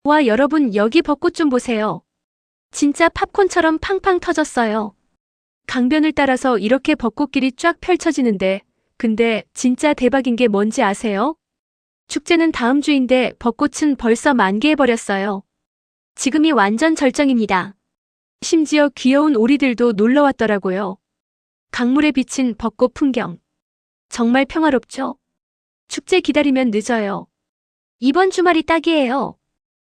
와, 여러분, 여기 벚꽃 좀 보세요. 진짜 팝콘처럼 팡팡 터졌어요. 강변을 따라서 이렇게 벚꽃길이 쫙 펼쳐지는데, 근데 진짜 대박인 게 뭔지 아세요? 축제는 다음 주인데 벚꽃은 벌써 만개해버렸어요. 지금이 완전 절정입니다. 심지어 귀여운 오리들도 놀러 왔더라고요. 강물에 비친 벚꽃 풍경. 정말 평화롭죠? 축제 기다리면 늦어요. 이번 주말이 딱이에요.